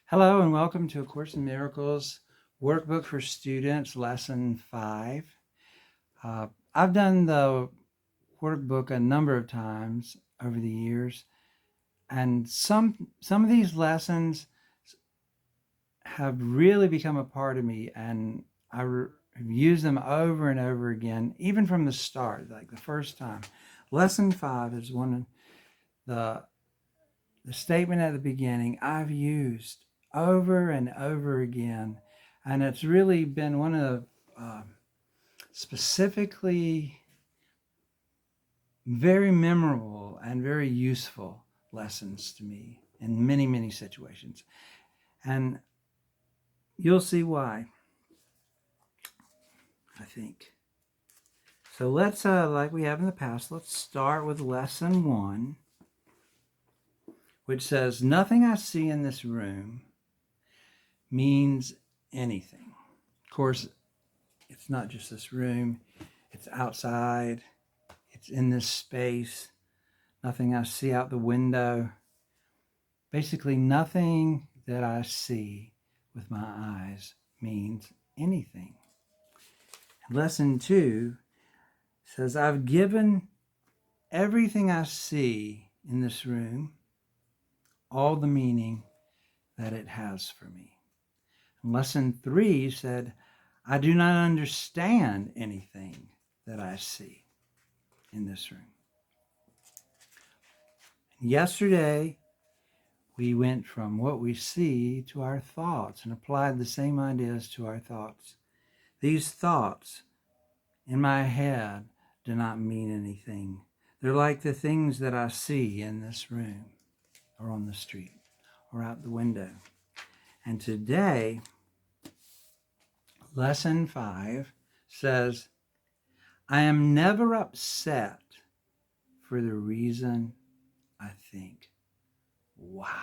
Hello and welcome to A Course in Miracles Workbook for Students, Lesson 5. I've done the workbook a number of times over the years, and some of these lessons have really become a part of me, and have used them over and over again, even from the start, like the first time. Lesson 5 is one of the statement at the beginning I've used over and over again. And it's really been one of specifically very memorable and very useful lessons to me in many, many situations. And you'll see why, I think. So let's, like we have in the past, let's start with lesson 1, which says, nothing I see in this room means anything. Of course, it's not just this room, it's outside, it's in this space, nothing I see out the window. Basically, nothing that I see with my eyes means anything. Lesson 2 says, I've given everything I see in this room all the meaning that it has for me. And lesson 3 said, I do not understand anything that I see in this room. Yesterday, we went from what we see to our thoughts and applied the same ideas to our thoughts. These thoughts in my head do not mean anything. They're like the things that I see in this room or on the street or out the window. And today, lesson 5 says, I am never upset for the reason I think. Wow.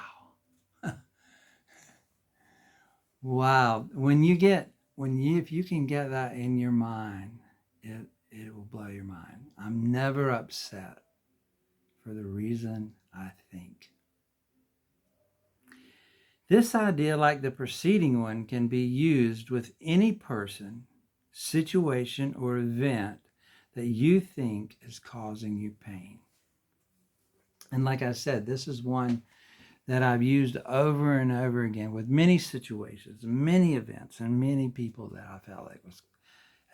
Wow. If you can get that in your mind, it will blow your mind. I'm never upset for the reason I think. This idea, like the preceding one, can be used with any person, situation, or event that you think is causing you pain. And like I said, this is one that I've used over and over again with many situations, many events, and many people that I felt like was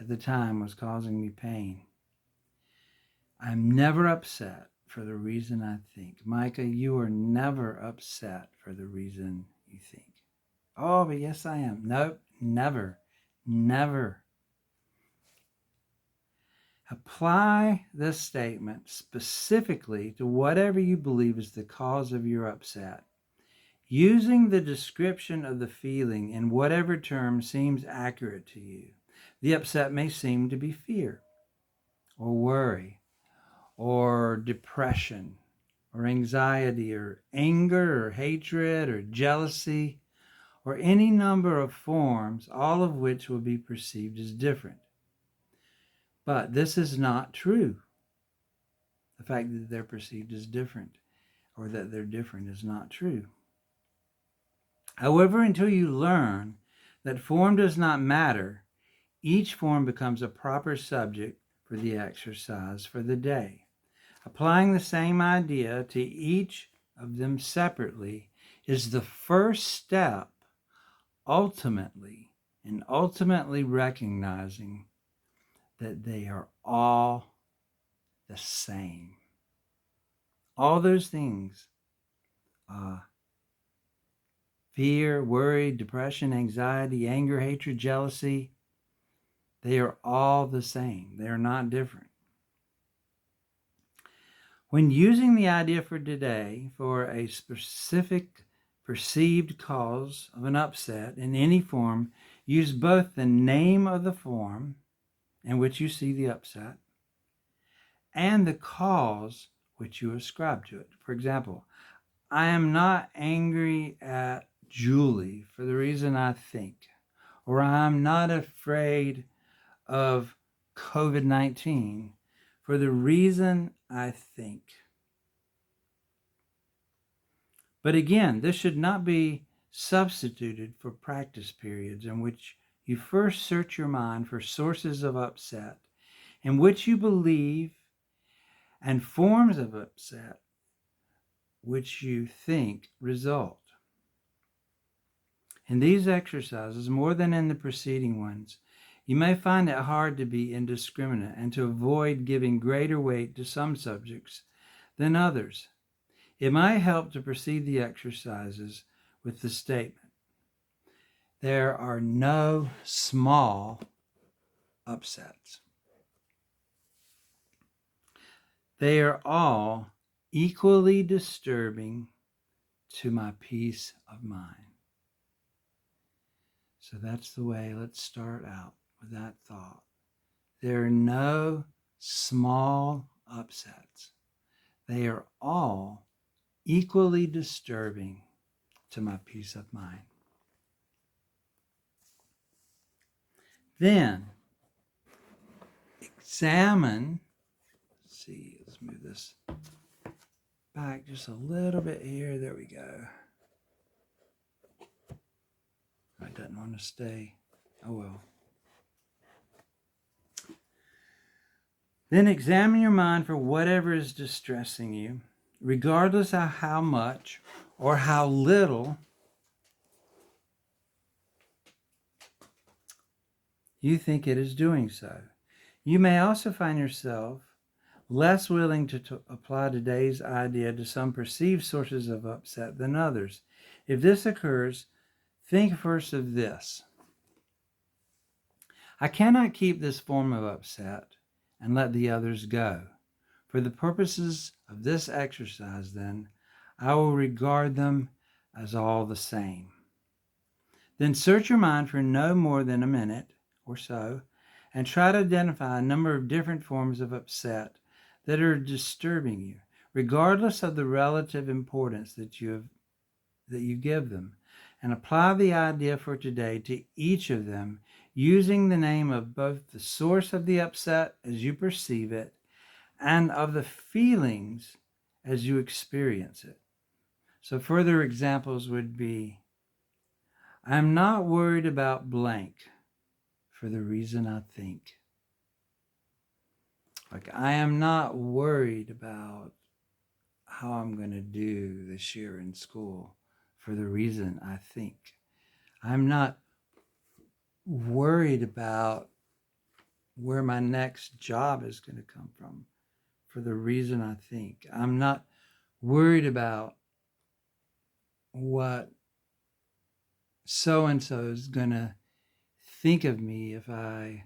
at the time was causing me pain. I'm never upset for the reason I think. Micah, you are never upset for the reason you think. Oh, but yes, I am. Nope, never, never. Apply this statement specifically to whatever you believe is the cause of your upset. Using the description of the feeling in whatever term seems accurate to you. The upset may seem to be fear, or worry, or depression, or anxiety, or anger, or hatred, or jealousy, or any number of forms, all of which will be perceived as different. But this is not true. The fact that they're perceived as different, or that they're different, is not true. However, until you learn that form does not matter, each form becomes a proper subject for the exercise for the day. Applying the same idea to each of them separately is the first step ultimately recognizing that they are all the same. All those things, fear, worry, depression, anxiety, anger, hatred, jealousy, they are all the same. They are not different. When using the idea for today for a specific perceived cause of an upset in any form, use both the name of the form in which you see the upset and the cause which you ascribe to it. For example, I am not angry at Julie for the reason I think, or I'm not afraid of COVID-19 for the reason I think. But again, this should not be substituted for practice periods in which you first search your mind for sources of upset in which you believe and forms of upset which you think result. In these exercises, more than in the preceding ones, you may find it hard to be indiscriminate and to avoid giving greater weight to some subjects than others. It might help to proceed the exercises with the statement, there are no small upsets. They are all equally disturbing to my peace of mind. So that's the way, let's start out with that thought. There are no small upsets. They are all equally disturbing to my peace of mind. Then, examine, let's move this back just a little bit here. There we go. I didn't want to stay. Oh well. Then examine your mind for whatever is distressing you, regardless of how much or how little you think it is doing so. You may also find yourself less willing to apply today's idea to some perceived sources of upset than others. If this occurs, think first of this. I cannot keep this form of upset and let the others go. For the purposes of this exercise, then, I will regard them as all the same. Then search your mind for no more than a minute or so, and try to identify a number of different forms of upset that are disturbing you, regardless of the relative importance that you give them, and apply the idea for today to each of them, using the name of both the source of the upset as you perceive it and of the feelings as you experience it. So further examples would be, I'm not worried about blank for the reason I think. Like, I am not worried about how I'm going to do this year in school for the reason I think. I'm not worried about where my next job is going to come from for the reason I think. I'm not worried about what so-and-so is going to think of me if I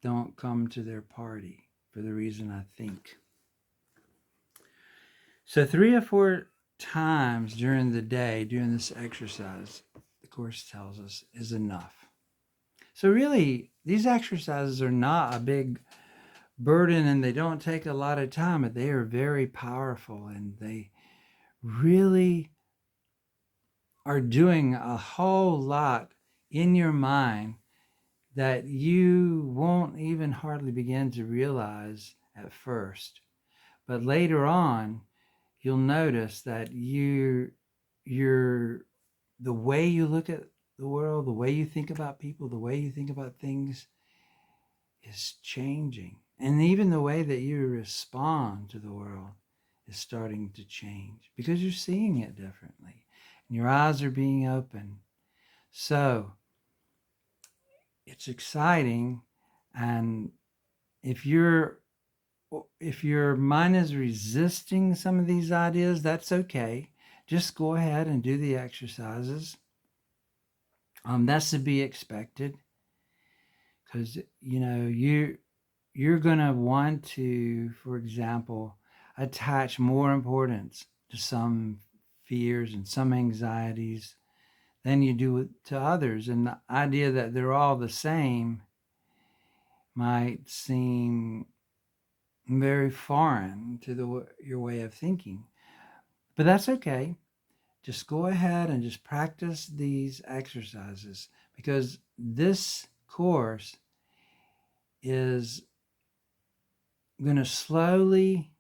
don't come to their party for the reason I think. So 3 or 4 times during the day, during this exercise, the Course tells us, is enough. So really, these exercises are not a big burden and they don't take a lot of time, but they are very powerful and they really are doing a whole lot in your mind that you won't even hardly begin to realize at first. But later on, you'll notice that the way you look at the world, the way you think about people, the way you think about things is changing. And even the way that you respond to the world is starting to change because you're seeing it differently and your eyes are being open. So it's exciting, and if your mind is resisting some of these ideas, that's okay. Just go ahead and do the exercises. That's to be expected because you're going to want to, for example, attach more importance to some fears and some anxieties than you do to others. And the idea that they're all the same might seem very foreign to your way of thinking. But that's okay. Just go ahead and just practice these exercises because this course is going to slowly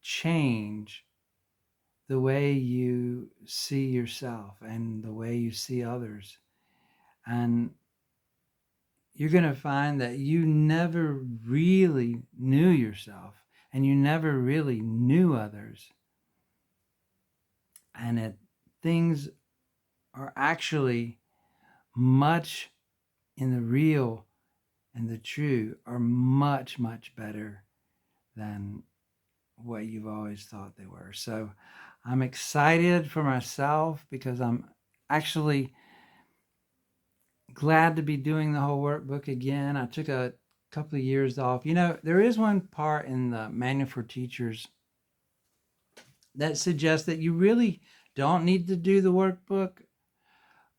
change the way you see yourself and the way you see others. And you're going to find that you never really knew yourself and you never really knew others. And things are actually much in the real and the true are much, much better than what you've always thought they were. So I'm excited for myself because I'm actually glad to be doing the whole workbook again. I took a couple of years off. There is one part in the manual for teachers that suggests that you really don't need to do the workbook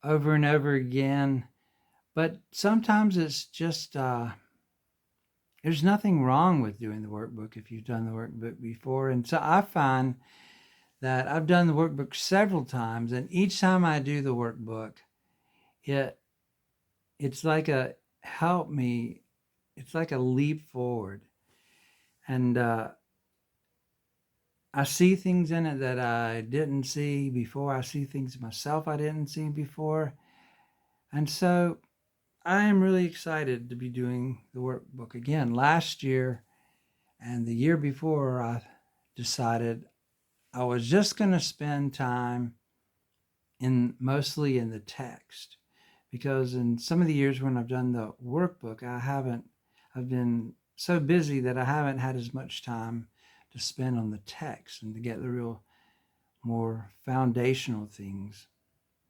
over and over again. But sometimes it's just, there's nothing wrong with doing the workbook if you've done the workbook before. And so I find that I've done the workbook several times, and each time I do the workbook, it's like a help me, it's like a leap forward. And I see things in it that I didn't see before. I see things myself I didn't see before. And so I am really excited to be doing the workbook again. Last year and the year before, I decided I was just going to spend time mostly in the text, because in some of the years when I've done the workbook, I've been so busy that I haven't had as much time to spend on the text and to get the real more foundational things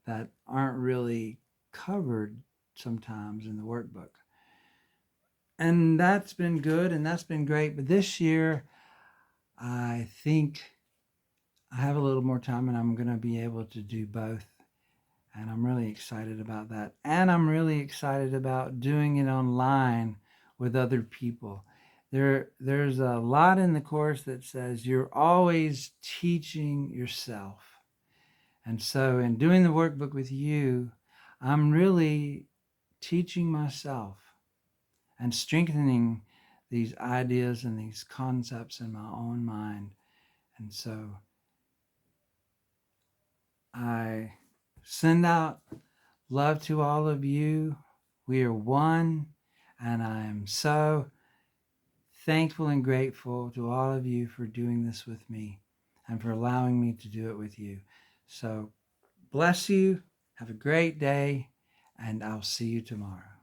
that aren't really covered sometimes in the workbook. And that's been good and that's been great. But this year, I think I have a little more time and I'm going to be able to do both. And I'm really excited about that. And I'm really excited about doing it online with other people. There's a lot in the course that says you're always teaching yourself. And so in doing the workbook with you, I'm really teaching myself and strengthening these ideas and these concepts in my own mind. And so I send out love to all of you. We are one, and I am so thankful and grateful to all of you for doing this with me and for allowing me to do it with you. So bless you. Have a great day, and I'll see you tomorrow.